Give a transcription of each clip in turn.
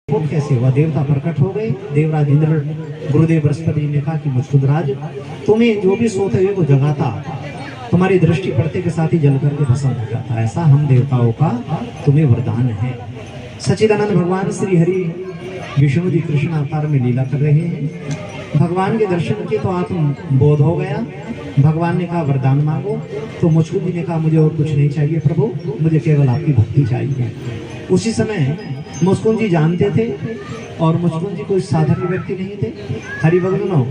वो कैसे हुआ? देवता प्रकट हो गए। देवराज इंद्र गुरुदेव बृहस्पति ने कहा कि मुचकुंदराज, तुम्हें जो भी सोते हुए को जगाता, तुम्हारी दृष्टि पड़ते के साथ ही जल करके भस्म हो जाता। ऐसा हम देवताओं का तुम्हें वरदान है। सच्चिदानंद भगवान श्री हरि विष्णु जी कृष्ण अवतार में लीला कर रहे हैं। भगवान के दर्शन के तो आत्म बोध हो गया। भगवान ने कहा वरदान मांगो, तो मुचकुंद जी ने कहा मुझे और कुछ नहीं चाहिए प्रभु, मुझे केवल आपकी भक्ति चाहिए। उसी समय मुचकुंद जी जानते थे, और मुचकुंद जी कोई साधारण व्यक्ति नहीं थे। हरिभक्तों,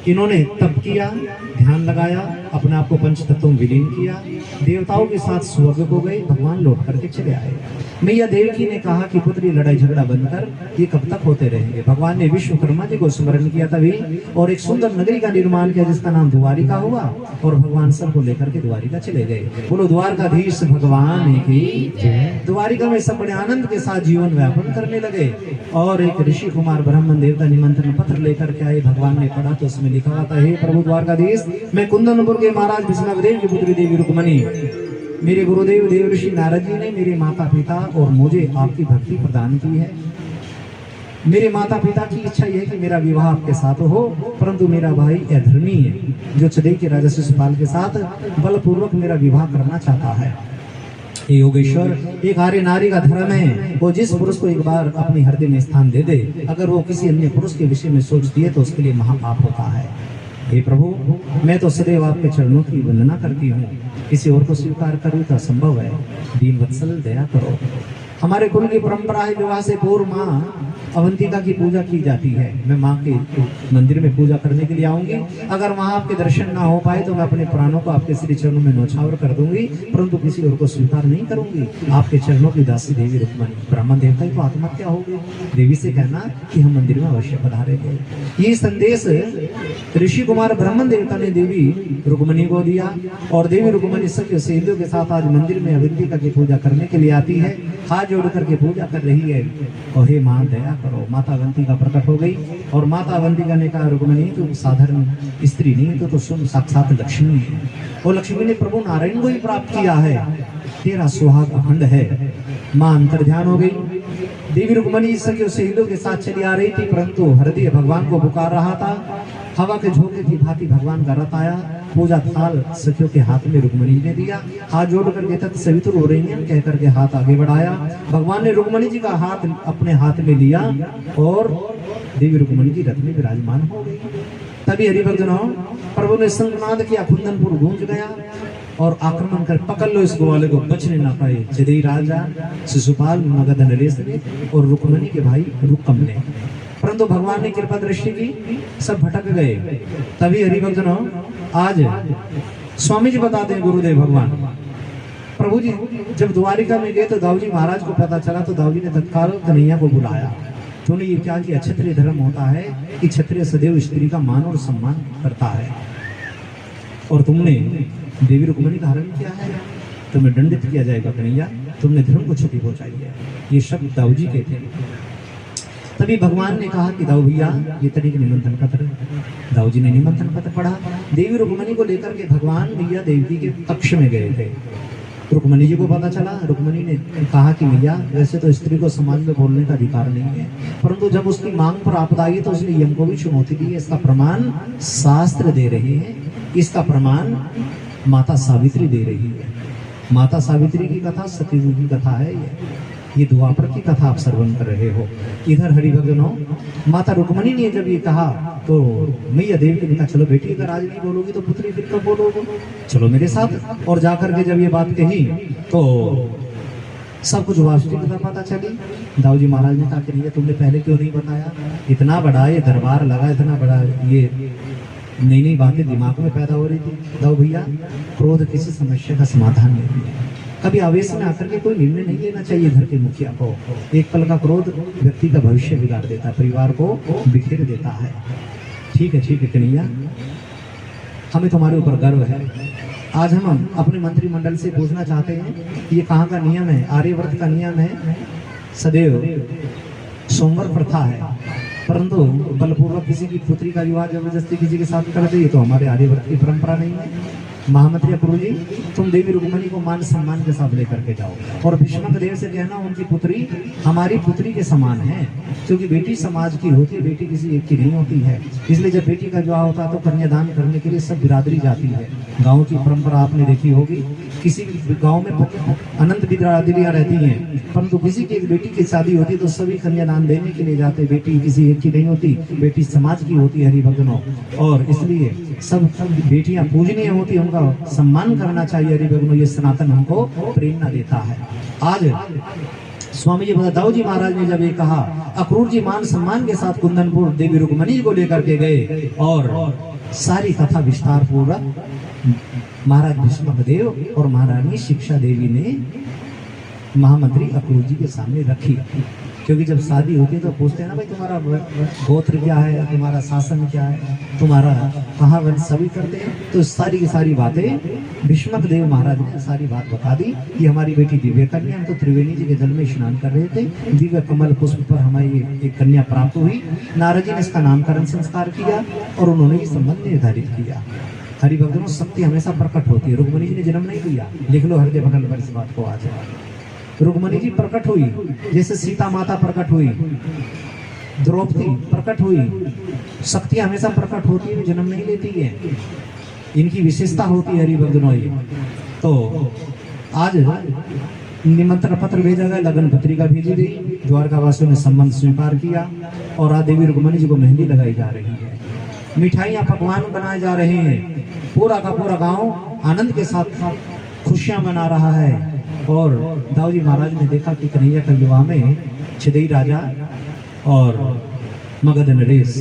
इन्होंने तप किया, ध्यान लगाया, अपने आप को पंच तत्वों में विलीन किया, देवताओं के साथ स्वर्ग को गए, भगवान लौट करके चले आए। मैया देवकी ने कहा कि पुत्री लड़ाई झगड़ा बंद कर, ये कब तक होते रहेंगे। भगवान ने विश्वकर्मा जी को स्मरण किया तभी, और एक सुंदर नगरी का निर्माण किया जिसका नाम द्वारिका हुआ, और भगवान सबको लेकर के द्वारिका चले गए। बोलो द्वारकाधीश भगवान की जय। द्वारिका में सब बड़े आनंद के साथ जीवन व्यापन करने लगे। और एक ऋषि कुमार ब्राह्मण देवता निमंत्रण पत्र लेकर के आए। भगवान ने पढ़ा तो उसमें लिखा था, हे प्रभु द्वारकाधीश, मैं कुंदनपुर के महाराज विष्णुदेव की पुत्री देवी रुक्मणी, मेरे गुरुदेव देवर्षि नारद जी ने मेरे माता पिता और मुझे आपकी भक्ति प्रदान की है। मेरे माता पिता की इच्छा यह है कि मेरा विवाह आपके साथ हो, परंतु मेरा भाई अधर्मी है जो छदेई के राजा शिशुपाल के साथ बलपूर्वक मेरा विवाह करना चाहता है। योगेश्वर, एक आर्य नारी का धर्म है, वो जिस पुरुष को एक बार अपने हृदय में स्थान दे दे, अगर वो किसी अन्य पुरुष के विषय में सोचती है तो उसके लिए महापाप होता है। हे प्रभु, मैं तो सदैव आपके चरणों की वंदना करती हूँ, किसी और को स्वीकार करूँ तो असंभव है। दीन वत्सल दया करो। हमारे कुल की परंपरा है, विवाह से पूर्व माँ अवंतिका की पूजा की जाती है। मैं माँ के मंदिर में पूजा करने के लिए आऊंगी। अगर वहाँ आपके दर्शन ना हो पाए तो मैं अपने प्राणों को आपके श्री चरणों में न्यौछावर कर दूंगी, परंतु किसी और को स्वीकार नहीं करूंगी। आपके चरणों की दासी देवी रुक्मणी। ब्राह्मण देवता की तो आत्महत्या हो गई। देवी से कहना कि हम मंदिर में अवश्य पधारेंगे। ये संदेश ऋषि कुमार ब्राह्मण देवता ने देवी रुक्मणी को दिया, और देवी रुक्मणी सखी सहेलियों के साथ आज मंदिर में अवंतिका की पूजा करने के लिए आती है। हाथ जोड़ करके पूजा कर रही है, और हे मां दया करो। माता अवंतिका प्रकट हो गई, और माता अवंतिका ने कहा रुक्मणी तो साधारण स्त्री नहीं तो सुन, साक्षात लक्ष्मी है। और लक्ष्मी ने प्रभु नारायण को ही प्राप्त किया है, तेरा सुहाग अखंड है। मां अंतर्ध्यान हो गई। देवी रुक्मणी सखी सहेलियों के साथ चली आ रही थी, परंतु हृदय भगवान को पुकार रहा था। हवा के झोंके की भांति भगवान का रथ आया। पूजा थाल सखियों के हाथ में रुक्मणी ने दिया। हाथ जोड़ करके तत् सवितुर हो रही है कह करके हाथ आगे बढ़ाया। भगवान ने रुक्मणी जी का हाथ अपने हाथ में लिया, और देवी रुक्मणी जी रथ में विराजमान हो गई। तभी हरिभक्तों, प्रभु ने शंखनाद किया, कुंदनपुर गूंज गया, और आक्रमण कर पकड़ लो इस ग्वाले को, बचने ना पाए छदेई राजा शिशुपाल, मगध नरेश और रुक्मणी के भाई रुक्म ने। परंतु भगवान ने कृपा दृष्टि की, सब भटक गए। तभी हरिभक्तों, आज स्वामी जी बताते हैं, गुरुदेव भगवान प्रभु जी जब द्वारिका में गए तो दाऊ जी महाराज को पता चला, तो दाऊ जी ने तत्काल कन्हैया को बुलाया। तूने ये क्या किया? क्षत्रिय धर्म होता है कि क्षत्रिय सदैव स्त्री का मान और सम्मान करता है, और तुमने देवी रुक्मणी का हरण किया है, तुम्हें दंडित किया जाएगा कन्हैया, तुमने धर्म को क्षति पहुंचाई है। ये शब्द दाऊ जी के थे। तभी भगवान ने कहा कि दाऊ भैया ये तरीके निमंत्रण पत्र। दाऊ जी ने निमंत्रण पत्र पढ़ा। देवी रुक्मणी को लेकर के भगवान मैया देवी के कक्ष में गए थे। रुक्मणी जी को पता चला। रुक्मणी ने कहा कि मैया वैसे तो स्त्री को समाज में बोलने का अधिकार नहीं है, परंतु जब उसकी मांग पर आपदा आई तो उसने यम को भी चुनौती दी है। इसका प्रमाण शास्त्र दे रहे हैं, इसका प्रमाण माता सावित्री दे रही है। माता सावित्री की कथा सतीयुग की कथा है। ये द्वापर की कथा आप श्रवण कर रहे हो। इधर हरिभक्तों, माता रुक्मणी ने जब ये कहा तो मैया देवी ने कहा चलो बेटी, अगर आज नहीं बोलोगी तो पुत्री फिर कब बोलोगे, चलो मेरे साथ। और जाकर के जब ये बात कही तो सब कुछ वास्तविकता पता चली। दाऊ जी महाराज ने कहा कि नहीं तुमने पहले क्यों नहीं बताया? इतना बड़ा ये दरबार लगा, इतना बड़ा ये नई नई बातें दिमाग में पैदा हो रही थी। दाऊ भैया, क्रोध किसी समस्या का समाधान नहीं है। कभी आवेश में आकर के कोई निर्णय नहीं लेना चाहिए घर के मुखिया को। एक पल का क्रोध व्यक्ति का भविष्य बिगाड़ देता है, परिवार को बिखेर देता है। ठीक है कन्हैया, हमें तुम्हारे ऊपर गर्व है। आज हम अपने मंत्रिमंडल से पूछना चाहते हैं, ये कहाँ का नियम है? आर्यव्रत का नियम है, सदैव सोमवार प्रथा है, परंतु बलपूर्वक किसी की पुत्री का विवाह जबरदस्ती किसी के साथ कर दे तो हमारे आर्यव्रत की परंपरा नहीं है। महामंत्री अक्रूर जी, तुम देवी रुक्मणी को मान सम्मान के साथ लेकर के जाओ और भीष्मक देव से कहना उनकी पुत्री हमारी पुत्री के समान है, क्योंकि बेटी समाज की होती है, बेटी किसी एक की नहीं होती है। इसलिए जब बेटी का विवाह होता है तो कन्यादान करने के लिए सब बिरादरी जाती है। गाँव की परंपरा आपने देखी होगी, किसी गाँव में अनंत बिरादरियां रहती हैं, परंतु किसी की एक बेटी की शादी होती है तो सभी कन्यादान देने के लिए जाते। बेटी किसी एक की नहीं होती, बेटी समाज की होती है हरिभक्तों, और इसलिए सब बेटियां पूजनीय होती है, उनका सम्मान करना चाहिए हरिभक्तों। ये सनातन हमको प्रेरणा देता है। आज स्वामी जी दाऊ जी महाराज ने जब ये कहा, अक्रूर जी मान सम्मान के साथ कुंदनपुर देवी रुक्मणी को लेकर के गए और सारी कथा विस्तार पूर्वक महाराज भीष्मक देव और महारानी शिक्षा देवी ने महामंत्री अक्रूर जी के सामने रखी। क्योंकि जब शादी होती है तो पूछते हैं ना, भाई तुम्हारा गोत्र क्या है, तुम्हारा शासन क्या है, तुम्हारा कहाँ वंश, सभी करते हैं। तो सारी की सारी बातें भीष्मक देव महाराज ने सारी बात बता दी कि हमारी बेटी दिव्य कन्या, हम तो त्रिवेणी जी के जल में स्नान कर रहे थे, दिव्य कमल पुष्प पर हमारी एक कन्या प्राप्त हुई। नारद जी ने इसका नामकरण संस्कार किया और उन्होंने ये संबंध निर्धारित किया। हरिभक्तों, शक्ति हमेशा प्रकट होती है। रुक्मणी जी ने जन्म नहीं लिया, लिख लो हृदय भगन पर इस बात को। आज रुक्मणी जी प्रकट हुई, जैसे सीता माता प्रकट हुई, द्रौपदी प्रकट हुई। शक्ति हमेशा प्रकट होती है, जन्म नहीं लेती है, इनकी विशेषता होती है हरिभक्तों। तो आज निमंत्रण पत्र भेजा गया, लगन पत्रिका भेजी गई, द्वारका वासियों ने संबंध स्वीकार किया और आज देवी रुक्मणी जी को मेहंदी लगाई जा रही है, मिठाइयाँ पकवान बनाए जा रहे हैं। पूरा का पूरा गांव आनंद के साथ खुशियां मना रहा है। और दाऊ जी महाराज ने देखा कि कन्हैया के विवाह में छिदई राजा और मगध नरेश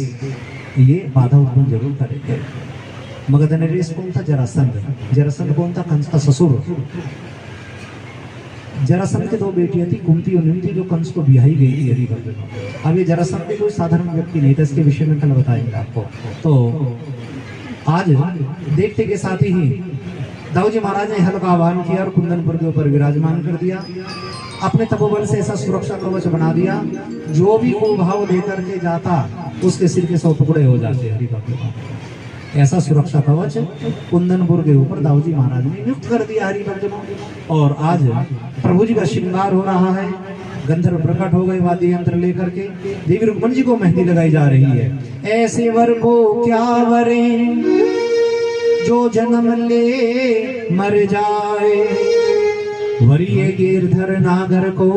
ये बाधा उत्पन्न जरूर करेंगे। मगध नरेश कौन था? जरासंध। जरासंध कौन था? कंस का ससुर। जरासंध की दो बेटियां थी, कुंती और निमती, जो कंस को ब्याही गई थी हरिभक्तों। अब ये जरासंध के कोई साधारण व्यक्ति नहीं था, इसके विषय में कल बताएंगे आपको। तो आज देखते के साथ ही दाऊ जी महाराज ने हल का आह्वान किया और कुंदनपुर के ऊपर विराजमान कर दिया। अपने तपोबल से ऐसा सुरक्षा कवच बना दिया, जो भी कुभाव लेकर के जाता उसके सिर के 100 टुकड़े हो जाते हरिभक्तों। ऐसा सुरक्षा कवच कुंदनपुर के ऊपर दाऊ जी महाराज ने नियुक्त कर दिया हरिभक्तों। और आज प्रभु जी का श्रृंगार हो रहा है, गंधर्व प्रकट हो गए वाद्य यंत्र लेकर के, देवी रुक्मणी जी को मेहंदी लगाई जा रही है। ऐसे वर को क्या वरे जो जन्म ले मर जाए, वरीय गिरधर नागर को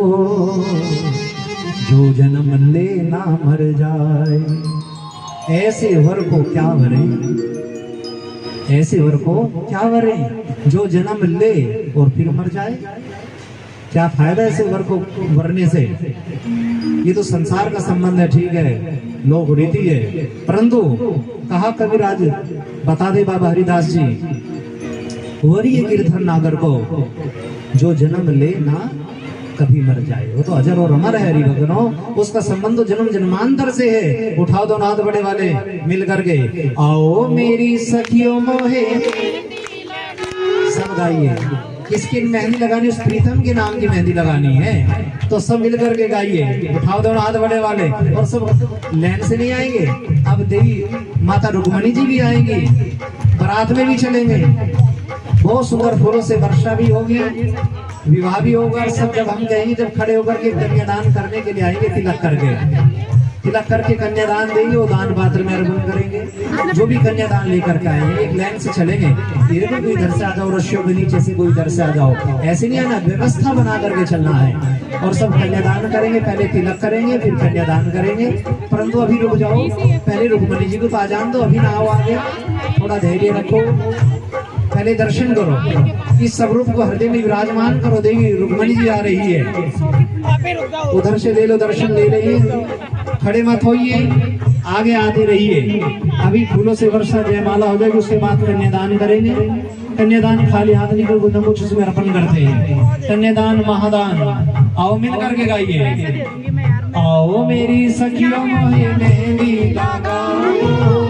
जो जन्म ले ना मर जाए। ऐसे वर को क्या वरे, ऐसे वर को क्या वरे जो जन्म ले और फिर मर जाए। क्या फायदा ऐसे वर को वरने से? ये तो संसार का संबंध है, ठीक है, लोक रीति है, परंतु कहा कविराज बता दे बाबा हरिदास जी, वरीय गिरधर नागर को जो जन्म ले ना कभी मर जाए। वो तो अजर और अमर है हरिभक्तों, उसका संबंध तो जन्म जन्मांतर से है। उठाओ दो नाथ बड़े वाले मिल करके, आओ मेरी सखियों मोहे, सब गाइए। किसकी मेहंदी लगानी? उस प्रीतम के नाम की मेहंदी लगानी है, तो सब मिल करके गाइए। उठाओ दो हाथ बड़े वाले, और सब लैंड से नहीं आएंगे, अब देवी माता रुक्मणी जी भी आएंगी, बारात में भी चलेंगे, बहुत सुंदर फूलों से वर्षा भी होगी, विवाह भी होगा। सब जब हम कहेंगे, जब खड़े होकर के कन्यादान करने के लिए आएंगे, तिलक करके कन्यादान देंगे, वो दान पात्र में अर्पण करेंगे। जो भी कन्यादान लेकर के आएंगे एक लाइन से चलेंगे, ये कोई इधर से आ जाओ, रस्सियों के नीचे से कोई इधर से आ जाओ, ऐसे नहीं आना, व्यवस्था बना करके चलना है। और सब कन्यादान करेंगे, पहले तिलक करेंगे, फिर कन्यादान करेंगे। परंतु अभी रुक जाओ, पहले रुक्मणी जी को तो आ जान दो, अभी ना आओ आगे, थोड़ा धैर्य रखो, पहले दर्शन करो, इस स्वरूप को हृदय में विराजमान करो। देवी रुक्मणी जी आ रही है, उधर से ले लो, दर्शन ले लीजिए, खड़े मत होइए, आगे आते रहिए। अभी फूलों से वर्षा जयमाला हो जाएगी, उसके बाद कन्यादान करेंगे। कन्यादान खाली हाथ निकल को कुछ उसमें अर्पण करते हैं। कन्यादान महादान, आओ मिल करके गाइए। आओ मेरी सखियों मोहे मेहंदी लगा दो,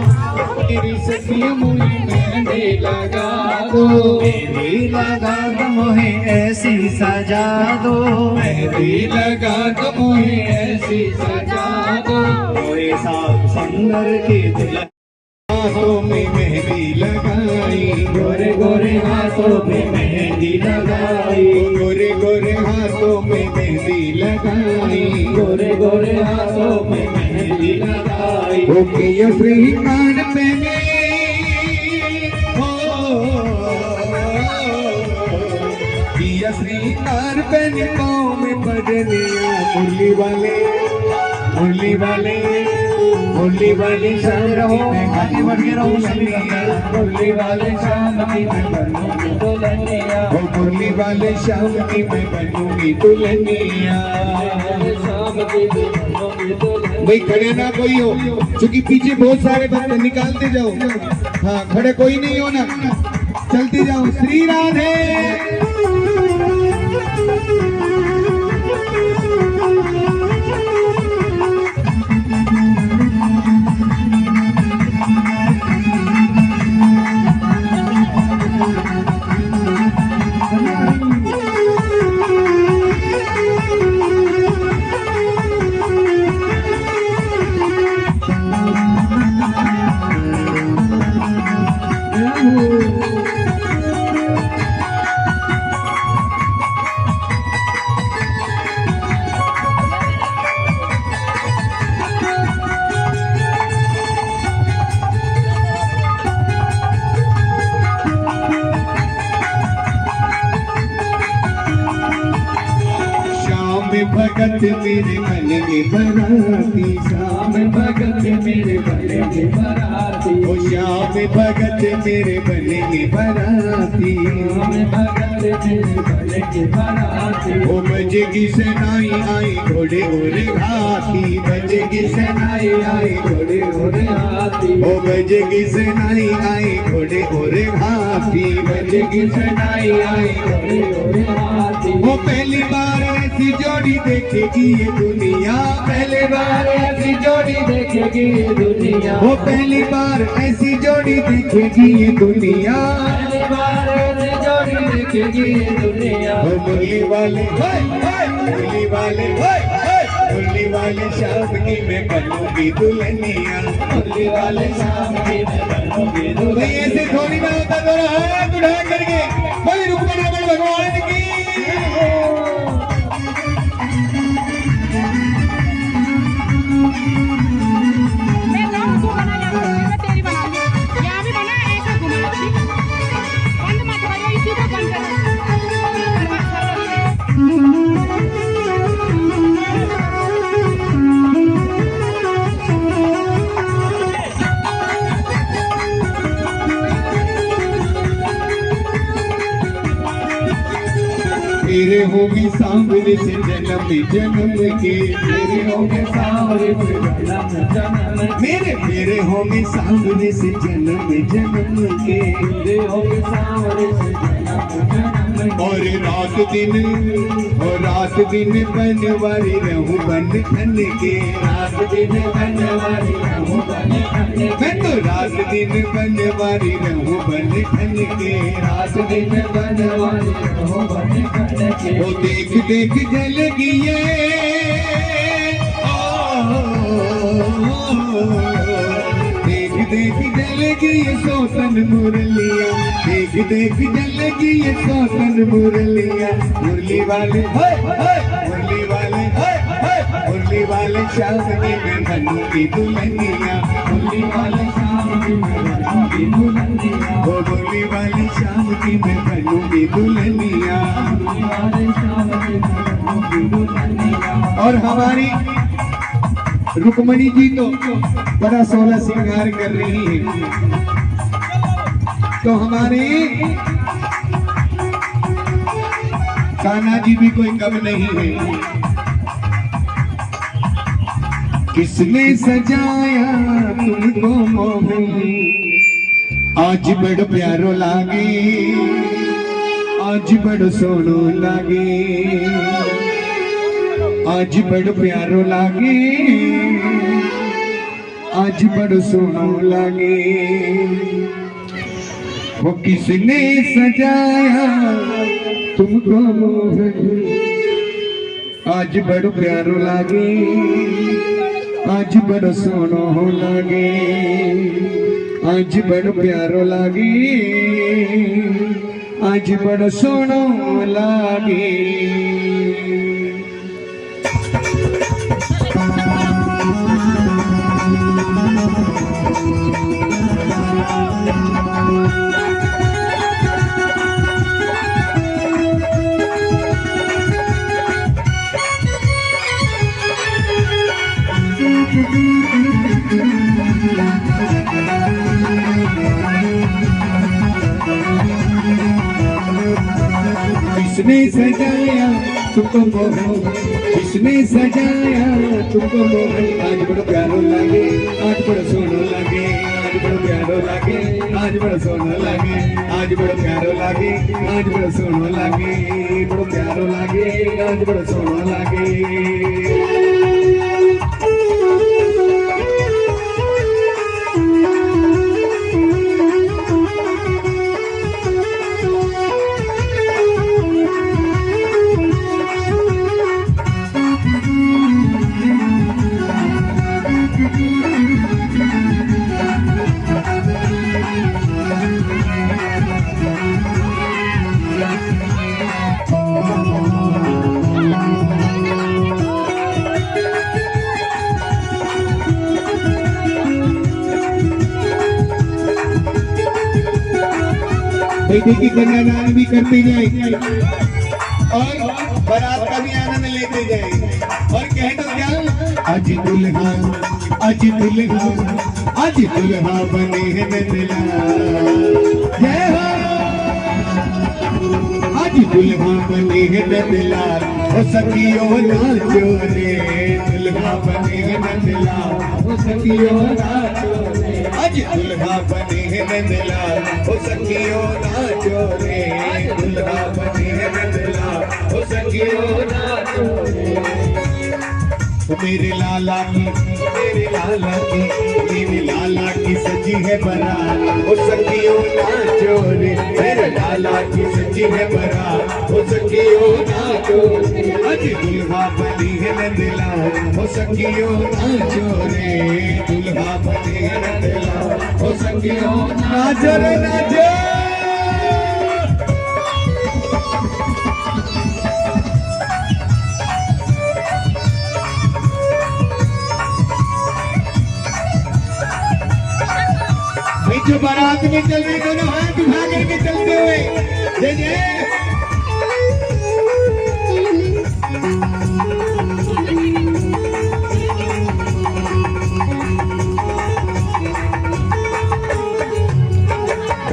मेरी सखियों मोहे मेहंदी लगा दो, मेरी लगा दो मोहे ऐसी सजा दो, मेरी लगा दो मोहे ऐसी सजा दो, मोरे साथ सुंदर के दुल्हा में मेहंदी लगाई, गोरे गोरे हाथों में मेहंदी लगाई, गोरे गोरे हाथों में मेहंदी लगाई, गोरे गोरे हाथों में मेहंदी लगाई। ओ किया श्रीमान पहने, किया श्रीमान पहने पाँव में बजनिया, मुरली वाले मुरली वाले मुरली वाले शाम रहो, आगे बढ़ते रहो सभी का। मुरली वाले शाम की मैं बनूंगी दुल्हनिया, ओ मुरली वाले शाम की मैं बनूंगी दुल्हनिया। शाम की मैं बनूंगी दुल्हनिया। भाई खड़े ना कोई हो, क्योंकि पीछे बहुत सारे बच्चे, निकालते जाओ। हाँ खड़े कोई नहीं हो ना, चलते जाओ। श्री राधे। भगत मेरे बनेंगे बराती, श्याम भगत मेरे बनेंगे बराती, ओ श्याम भगत मेरे बनेंगे बराती, श्याम भगत मेरे बनेंगे बराती। ओ बजेगी सनाई आई घोड़े और हाथी, बजेगी सनाई आई घोड़े और हाथी, ओ बजेगी सनाई आई घोड़े और हाथी, बजेगी सनाई आई घोड़े और हाथी। वो पहली बार ऐसी जोड़ी देखेगी ये दुनिया, पहली बार ऐसी जोड़ी देखेगी ये दुनिया, वो पहली बार ऐसी जोड़ी देखेगी ये दुनिया, पहली बार ऐसी जोड़ी देखेगी ये दुनिया। वो मुरली वाले मुरली वाले मुरली वाले शाम की मैं बनूंगी दुल्हनिया, मुरली वाले शाम की मैं बनूंगी भाई दुल्हनिया। ऐसे थोड़ी ना होता, दोनों हाथ उठा करके भाई रुक्मणी भगवान की। तेरे होगी सांवरे से जन्म जन्म के, तेरे होंगे सावरे से जन्म जन्म, मेरे तेरे होंगे सांवरे से जन्म जन्म के, तेरे होंगे सावरे से जन्म जन्म। और रात दिन बनवारी रहूं बन ठन के, रात दिन बनवारी रहूं बन ठन के, मैं तो रात दिन बनवारी रहूं बन ठन के, रात दिन बनवारी रहूं बन ठन के। वो देख देख जलगी ये देख देख जलगी ये सोतन मुरलिया, देख देख जलगी ये सोतन मुरलिया, मुरली वाले मुरली वाले मुरली वाले शाम की मैं बनूंगी दुल्हनिया, मुरली वाले शाम की मैं बनूंगी दुल्हनिया, वो मुरली वाली शाम की मैं बनूंगी दुल्हनिया। मुरली वाले शाम की मैं बनूंगी दुल्हनिया। और हमारी रुक्मणी जी तो बड़ा सोलह श्रृंगार कर रही है, तो हमारे कान्हा जी भी कोई कम नहीं है। किसने सजाया तुमको मोहनी, आज बड़ प्यारो लागे, आज बड़ सोनो लागे, आज बड़ प्यारो लागे, आज बड़ सोनो लागे। वो किसने सजाया तुमको मोहनी, आज बड़ प्यारो लागे, आज बड़ सोनो लागे, आज बड़ प्यारो लागी, आज बड़ सोनो लागी। किसने सजाया तुमको मोहन, किसने सजाया तुमको मोहन। आज बड़ो प्यारो लागे, आज बड़ो सोनो लागे, आज बड़ो प्यारो लागे, आज बड़ो सोनो लागे, आज बड़ो प्यारो लागे, आज बड़ो सोनो लागे, बड़ो प्यारो लागे, आज बड़ो सोनो लागे। बेटी की कन्यादान भी करते जाए और बारात का भी आनंद लेते जाए। और कहे तो क्या, आज दुल्हा, आज दुल्हा, आज दुल्हा बने हैं नदला। जय हो। आज दुल्हा बने हैं नदला, ओ सखियों नाचो रे। दुल्हा बने हैं नदला, ओ सखियों नाचो रे। आज दुल्हा बने हैं नदला, ओ सखियों नाचो रे। दुल्हा बने हैं नदला, ओ सखियों नाचो रे। मेरे लाला की, मेरे लाला की, मेरे लाला की सजी है बारात, ओ सखियों नाचो रे। मेरे लाला की सजी है बारात, ओ सखियों नाचो रे। आज दुल्हा बनी है नदला, ओ सखियों नाचो रे। दुल्हा बनी है नदला, ओ सखियों नाचो रे, नाचो। जो बारात में चल रहे दोनों हाथ उठा करके चलते हुए जय जय।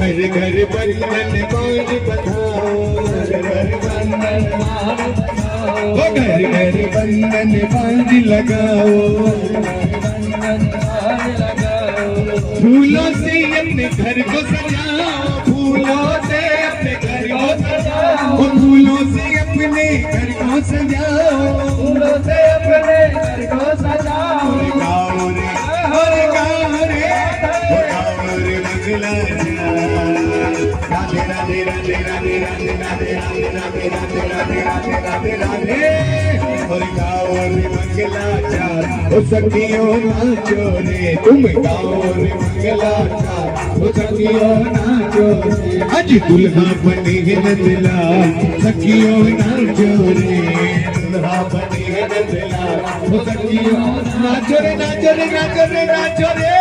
घर घर बंधन बांध बंधाओ, घर घर बंधन बांध बंधाओ, घर घर बंधन बांध लगाओ। फूलों से अपने घर को सजाओ, फूलों से अपने घर को सजाओ, फूलों से अपने घर को सजाओ, फूलों से अपने घर को सजाओ। गाओ रे, और गाओ रे, गाओ रे मंगला राधे राधे राधे राधे राधे राधे राधे राधे राधे राधे राधे राधे राधे। और गाओ रे मंगला चार, ओ सखियों नाचो रे। तुम गाओ रे मंगला चार, ओ सखियों नाचो रे। आज दुल्हा बने है नदला, सखियों नाचो रे। दुल्हा बने है नदला, ओ सखियों नाचो रे, नाचो रे, नाचो रे, नाचो रे।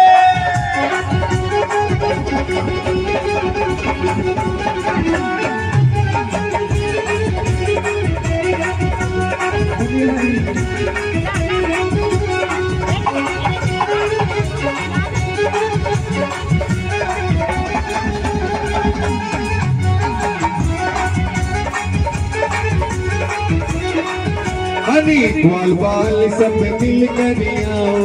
अरे ग्वाल बाल सब मिल कर आओ,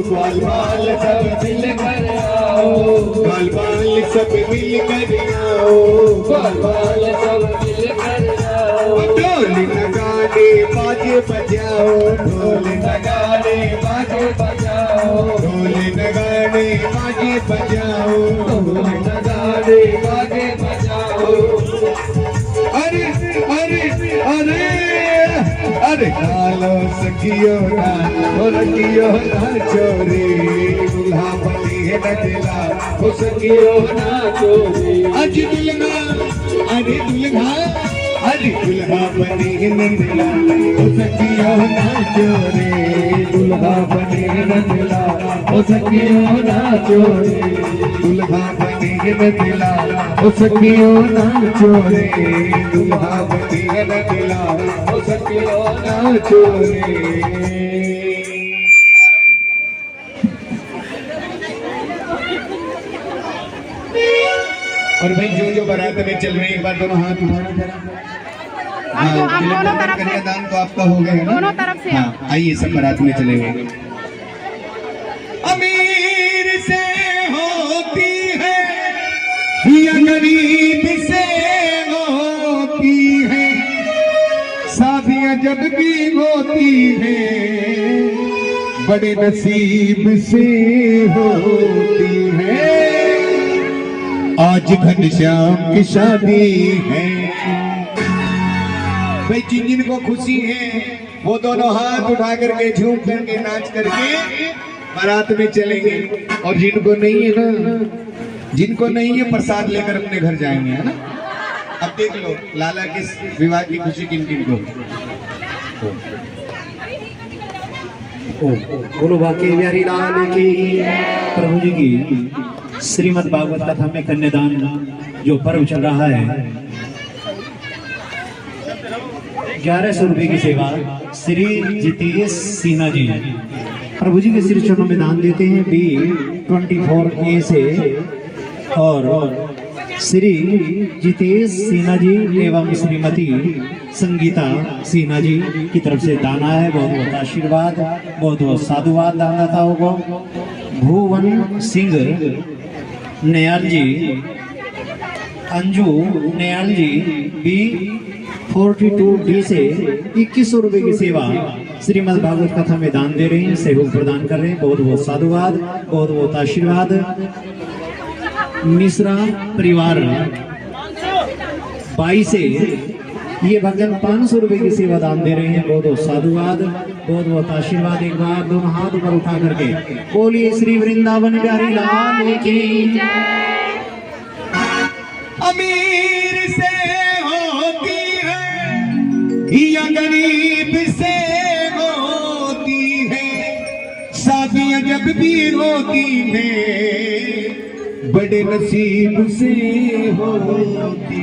ग्वाल बाल सब मिल कर आओ, ग्वाल बाल सब मिल कर आओ, ग्वाल बाल सब मिल कर आओ। ढोल नगाड़े बाजे बजाओ, ढोल नगाड़े बाजे बजाओ, ढोल नगाड़े बाजे बजाओ, ढोल नगाड़े बाजे बजाओ। अरे अरे अरे अरे कालो सखियो ना, और कियो ना चोरी। दुल्हा बनी है न दिला हो सकियो नाचो रे आज दुल्हा अरे दुल्हा अरे दुल्हा बने है न दिला हो सकियो नाचो रे दुल्हा बने है न दिला हो सकियो नाचो रे दुल्हा बने है न दिला हो सकियो नाचो रे दुल्हा बने है न दिला हो सकियो नाचो रे। और भाई जो जो बारात में चल रहे हैं एक बार दोनों हाथ उठाना जरा। हाँ, दोनों तरफ से कन्यादान तो आपका हो गया है ना? दोनों तरफ से हाँ, आइए सब बारात में चलेंगे। अमीर से होती है या गरीब से होती है शादियां जब भी होती है बड़े नसीब से होती है आज घनश्याम की शादी है भाई जिन जिन को खुशी है वो दोनों हाथ उठा करके झूम करके नाच करके बारात में चलेंगे और जिनको नहीं है ना जिनको नहीं है प्रसाद लेकर अपने घर जाएंगे है ना। अब देख लो लाला के विवाह की खुशी किन किन को। बोलो बाकी बिहारी लाल की प्रभु जी की श्रीमद् भागवत कथा में कन्यादान जो पर्व चल रहा है 1100 रुपए की सेवा श्री जितेश सिन्हा जी प्रभु जी के श्री चरणों में दान देते हैं B24A से और श्री जितेश सिन्हा जी एवं श्रीमती संगीता सिन्हा जी की तरफ से दान आया है। बहुत बहुत आशीर्वाद बहुत बहुत साधुवाद दानदाताओं को। भुवन सिंह नयाल जी अंजू नयाल जी B42D से 2100 रुपए की सेवा श्रीमद् भागवत कथा में दान दे रहे हैं, सहयोग प्रदान कर रहे हैं। बहुत बहुत साधुवाद बहुत बहुत आशीर्वाद। मिश्रा परिवार 22 से ये भक्तजन 500 रुपए की सेवा दान दे रहे हैं। बहुत बहुत साधुवाद बहुत बहुत आशीर्वाद। एक बार दोनों हाथ ऊपर उठा करके बोलिए श्री वृंदावन बिहारी लाल की। अमीर से होती है या गरीब से होती है शादियां जब भी होती है बड़े नसीब से होती